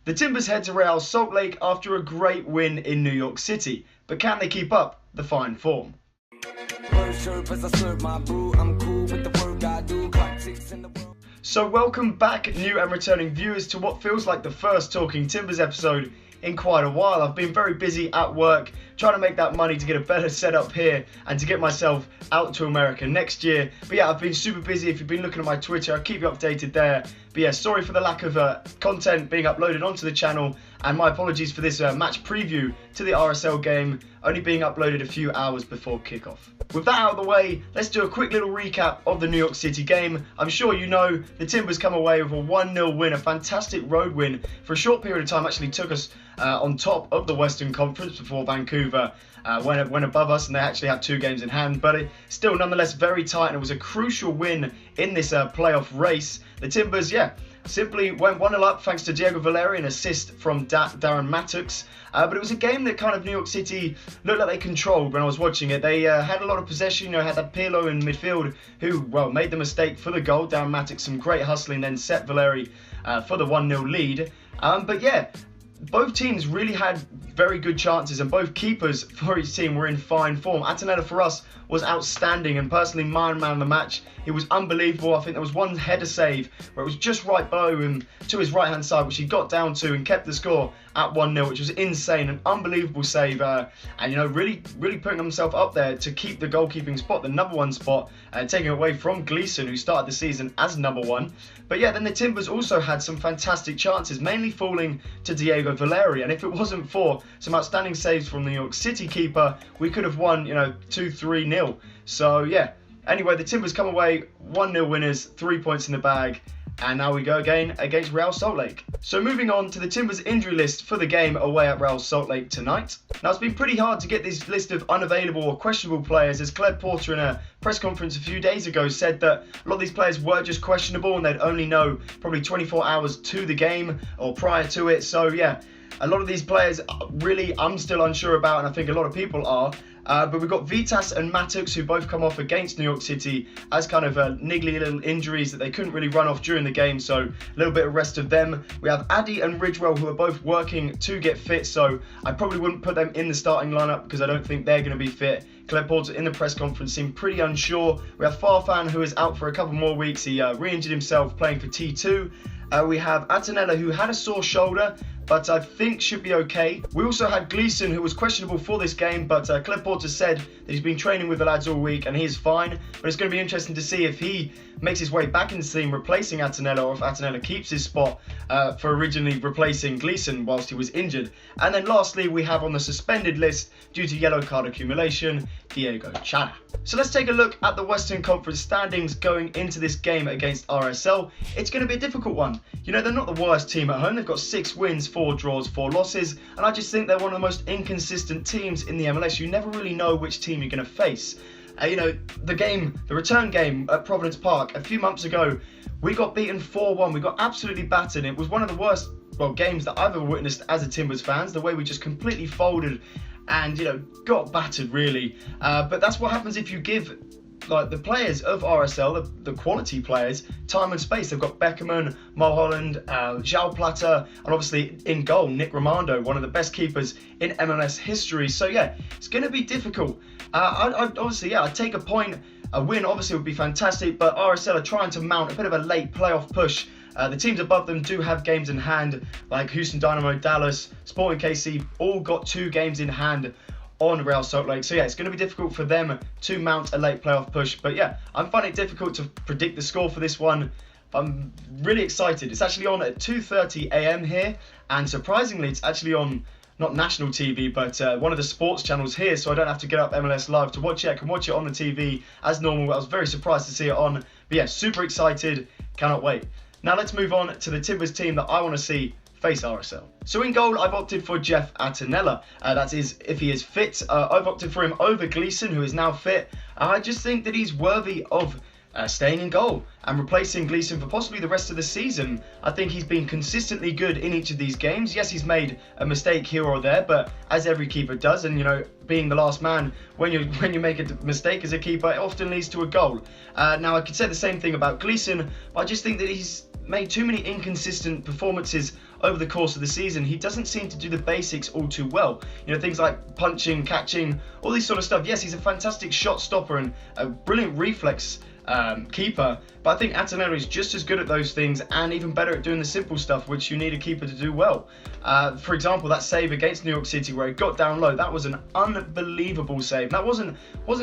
The Timbers head to Real Salt Lake after a great win in New York City, but can they keep up the fine form? So welcome back, new and returning viewers, to what feels like the first Talking Timbers episode in quite a while. I've been very busy at work trying to make that money to get a better setup here and to get myself out to America next year. But yeah, I've been super busy. If you've been looking at my Twitter, I'll keep you updated there. But yeah, sorry for the lack of content being uploaded onto the channel, and my apologies for this match preview to the RSL game only being uploaded a few hours before kickoff. With that out of the way, let's do a quick little recap of the New York City game. I'm sure you know the Timbers come away with a 1-0 win, a fantastic road win. For a short period of time actually took us on top of the Western Conference before Vancouver went above us, and they actually had 2 games in hand, but it still nonetheless very tight, and it was a crucial win in this playoff race. The Timbers, simply went 1-0 up thanks to Diego Valeri, an assist from Darren Mattux. But it was a game that kind of New York City looked like they controlled when I was watching it. They had a lot of possession, had that Pirlo in midfield who, well, made the mistake for the goal. Darren Mattux, some great hustling, then set Valeri for the 1-0 lead. But yeah, both teams really had very good chances, and both keepers for each team were in fine form. Attinella for us was outstanding, and personally my man of the match. He was unbelievable. I think there was one header save where it was just right below him to his right hand side, which he got down to and kept the score at 1-0, which was insane, an unbelievable save, and really putting himself up there to keep the goalkeeping spot, the number 1 spot, taking away from Gleeson, who started the season as number 1. But yeah, then the Timbers also had some fantastic chances, mainly falling to Diego Valeri, and if it wasn't for some outstanding saves from the New York City keeper, we could have won 2-3-0. So yeah, anyway, the Timbers come away 1-0 winners, 3 points in the bag. And now we go again against Real Salt Lake. So moving on to the Timbers injury list for the game away at Real Salt Lake tonight. Now it's been pretty hard to get this list of unavailable or questionable players, as Claire Porter in a press conference a few days ago said that a lot of these players were just questionable and they'd only know probably 24 hours to the game or prior to it. So yeah, a lot of these players really I'm still unsure about, and I think a lot of people are. But we've got Vitas and Mattux, who both come off against New York City as kind of niggly little injuries that they couldn't really run off during the game, so a little bit of rest of them. We have Addy and Ridgewell, who are both working to get fit, so I probably wouldn't put them in the starting lineup because I don't think they're going to be fit. Claire Porter in the press conference seemed pretty unsure. We have Farfan, who is out for a couple more weeks. He re-injured himself playing for T2. We have Attinella, who had a sore shoulder, but I think should be okay. We also had Gleeson, who was questionable for this game, but Claire Porter said that he's been training with the lads all week and he is fine. But it's going to be interesting to see if he makes his way back into the team replacing Attinella, or if Attinella keeps his spot for originally replacing Gleeson whilst he was injured. And then lastly, we have on the suspended list, due to yellow card accumulation, Diego Chana. So let's take a look at the Western Conference standings going into this game against RSL. It's going to be a difficult one. They're not the worst team at home. They've got 6 wins, 4 draws, 4 losses, and I just think they're one of the most inconsistent teams in the MLS. You never really know which team you're going to face. The return game at Providence Park a few months ago, we got beaten 4-1. We got absolutely battered. It was one of the worst games that I've ever witnessed as a Timbers fans, the way we just completely folded and got battered really. But that's what happens if you give the players of RSL, the quality players, time and space. They've got Beckerman, Mulholland, João Plata, and obviously in goal, Nick Romando, one of the best keepers in MLS history. So yeah, it's going to be difficult. I'd take a point. A win obviously would be fantastic, but RSL are trying to mount a bit of a late playoff push. The teams above them do have games in hand, like Houston Dynamo, Dallas, Sporting KC, all got 2 games in hand on Real Salt Lake. So yeah, it's going to be difficult for them to mount a late playoff push. But yeah, I'm finding it difficult to predict the score for this one. I'm really excited. It's actually on at 2:30 AM here, and surprisingly it's actually on not national TV, but one of the sports channels here, so I don't have to get up MLS Live to watch it. I can watch it on the TV as normal. I was very surprised to see it on. But yeah, super excited, cannot wait. Now let's move on to the Timbers team that I want to see face RSL. So in goal, I've opted for Jeff Attinella. That is, if he is fit. I've opted for him over Gleeson, who is now fit. I just think that he's worthy of staying in goal and replacing Gleeson for possibly the rest of the season. I think he's been consistently good in each of these games. Yes, he's made a mistake here or there, but as every keeper does, and being the last man, when you make a mistake as a keeper, it often leads to a goal. Now I could say the same thing about Gleeson, but I just think that he's made too many inconsistent performances over the course of the season. He doesn't seem to do the basics all too well. You know, things like punching, catching, all these sort of stuff. Yes, he's a fantastic shot stopper and a brilliant reflex keeper, but I think Atanelli is just as good at those things and even better at doing the simple stuff which you need a keeper to do well. For example, that save against New York City where he got down low, that was an unbelievable save. That wasn't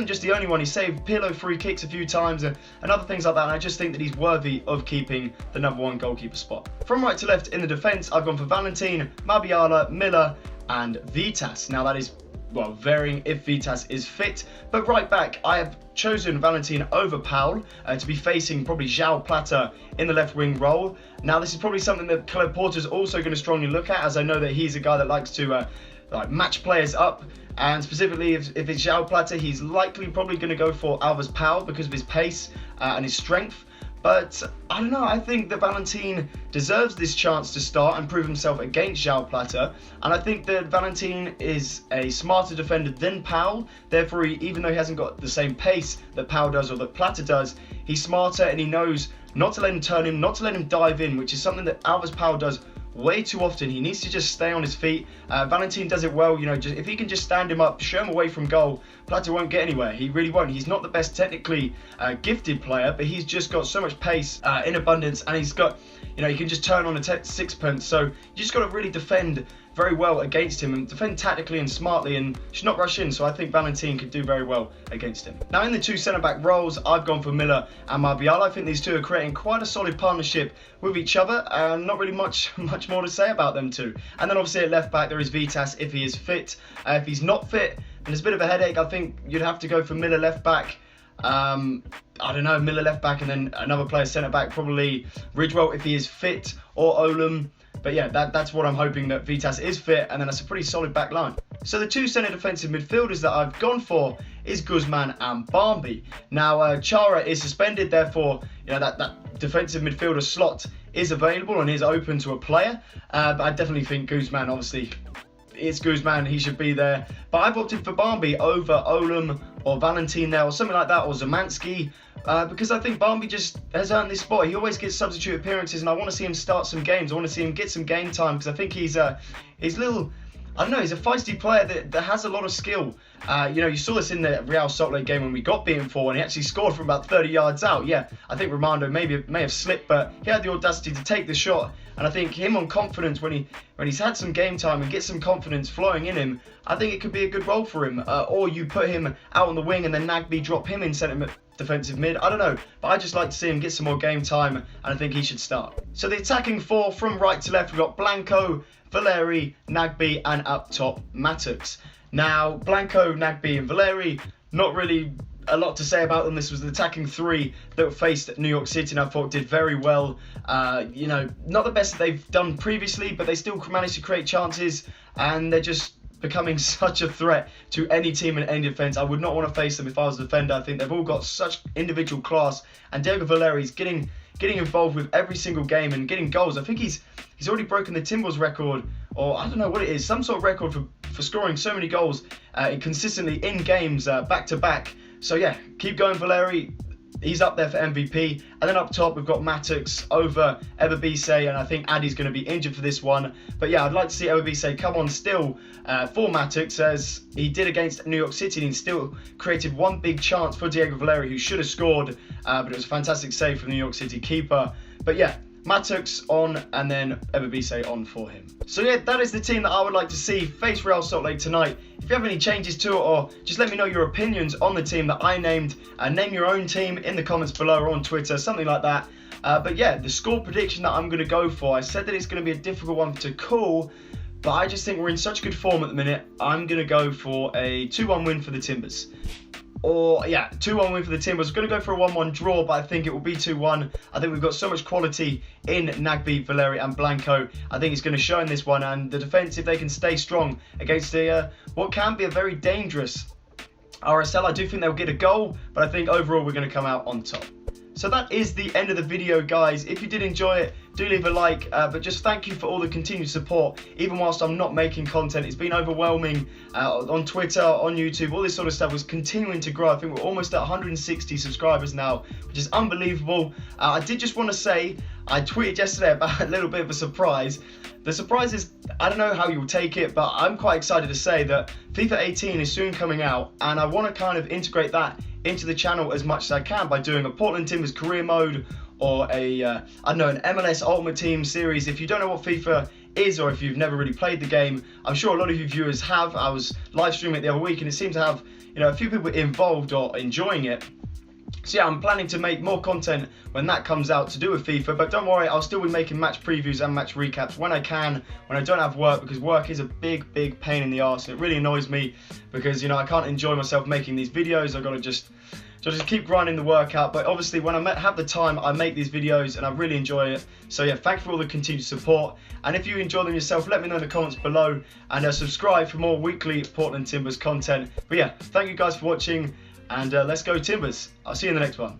just the only one. He saved Pirlo free kicks a few times and other things like that, and I just think that he's worthy of keeping the #1 goalkeeper spot. From right to left in the defence, I've gone for Valentin, Mabiala, Miller and Vitas. Now that is, well, varying if Vitas is fit, but right back I have chosen Valentin over Paul to be facing probably João Plata in the left wing role. Now this is probably something that Caleb Porter's also going to strongly look at, as I know that he's a guy that likes to like match players up, and specifically if it's João Plata, he's likely probably going to go for Alves Paul because of his pace and his strength. But I don't know, I think that Valentin deserves this chance to start and prove himself against João Plata. And I think that Valentin is a smarter defender than Paul. Therefore, even though he hasn't got the same pace that Paul does or that Plata does, he's smarter and he knows not to let him turn him, not to let him dive in, which is something that Alves Paul does way too often. He needs to just stay on his feet. Valentin does it well, you know, if he can just stand him up, show him away from goal, Plata won't get anywhere. He really won't. He's not the best technically gifted player, but he's just got so much pace in abundance, and he's got, you know, he can just turn on a sixpence. So you just got to really defend very well against him and defend tactically and smartly and should not rush in. So I think Valentin could do very well against him. Now in the two centre-back roles, I've gone for Miller and Martial. I think these two are creating quite a solid partnership with each other, and not really much more to say about them two. And then obviously at left-back there is Vitas if he is fit. If he's not fit, and it's a bit of a headache, I think you'd have to go for Miller left-back. I don't know, Miller left-back and then another player centre-back, probably Ridgewell if he is fit, or Olum. But yeah, that's what I'm hoping, that Vitas is fit, and then that's a pretty solid back line. So the two centre defensive midfielders that I've gone for is Guzman and Barmby. Now Chara is suspended, therefore you know that defensive midfielder slot is available and is open to a player. But I definitely think Guzman, obviously it's Guzman, he should be there. But I've opted for Barmby over Olum or Valentin there, or something like that, or Zemansky. Because I think Barmby just has earned this spot. He always gets substitute appearances, and I want to see him start some games. I want to see him get some game time, because I think he's little, I don't know, he's a feisty player that has a lot of skill. You know, you saw this in the Real Salt Lake game when we got beaten 4 and he actually scored from about 30 yards out. Yeah, I think Romando may have slipped, but he had the audacity to take the shot. And I think him on confidence, when he's had some game time and gets some confidence flowing in him, I think it could be a good role for him. Or you put him out on the wing and then Nagby drop him in centre defensive mid. I don't know, but I just like to see him get some more game time, and I think he should start. So the attacking four from right to left, we've got Blanco, Valeri, Nagby, and up top Matux. Now Blanco, Nagby and Valeri, not really a lot to say about them. This was the attacking three that faced New York City, and I thought did very well. You know, not the best that they've done previously, but they still managed to create chances, and they're just becoming such a threat to any team in any defence. I would not want to face them if I was a defender. I think they've all got such individual class, and Diego Valeri's getting involved with every single game and getting goals. I think he's already broken the Timbers record, or I don't know what it is, some sort of record for scoring so many goals consistently in games back to back. So yeah, keep going Valeri. He's up there for MVP. And then up top, we've got Matux over Ebabisse, and I think Addy's going to be injured for this one. But yeah, I'd like to see Ebabisse come on still for Matux, as he did against New York City, and he still created one big chance for Diego Valeri, who should have scored, but it was a fantastic save from the New York City keeper. But yeah, Matux on, and then Ebabisse on for him. So yeah, that is the team that I would like to see face Real Salt Lake tonight. If you have any changes to it, or just let me know your opinions on the team that I named, name your own team in the comments below or on Twitter, something like that. But yeah, the score prediction that I'm going to go for, I said that it's going to be a difficult one to call, but I just think we're in such good form at the minute. I'm going to go for a 2-1 win for the Timbers. Or yeah, 2-1 win for the Timbers. I'm going to go for a 1-1 draw, but I think it will be 2-1. I think we've got so much quality in Nagby, Valeri and Blanco. I think it's going to show in this one, and the defence, if they can stay strong against what can be a very dangerous RSL, I do think they'll get a goal, but I think overall we're going to come out on top. So that is the end of the video, guys. If you did enjoy it, do leave a like, but just thank you for all the continued support, even whilst I'm not making content. It's been overwhelming on Twitter, on YouTube, all this sort of stuff was continuing to grow. I think we're almost at 160 subscribers now, which is unbelievable. I did just want to say, I tweeted yesterday about a little bit of a surprise. The surprise is, I don't know how you'll take it, but I'm quite excited to say that FIFA 18 is soon coming out, and I want to kind of integrate that into the channel as much as I can by doing a Portland Timbers career mode or an MLS Ultimate Team series. If you don't know what FIFA is, or if you've never really played the game, I'm sure a lot of you viewers have. I was live streaming it the other week, and it seemed to have a few people involved or enjoying it. So yeah, I'm planning to make more content when that comes out to do with FIFA, but don't worry, I'll still be making match previews and match recaps when I can, when I don't have work, because work is a big pain in the arse, and it really annoys me because I can't enjoy myself making these videos. I've got to just keep grinding the work out. But obviously when I have the time, I make these videos and I really enjoy it. So yeah, thanks for all the continued support, and if you enjoy them yourself, let me know in the comments below, and subscribe for more weekly Portland Timbers content. But yeah, thank you guys for watching, and let's go Timbers. I'll see you in the next one.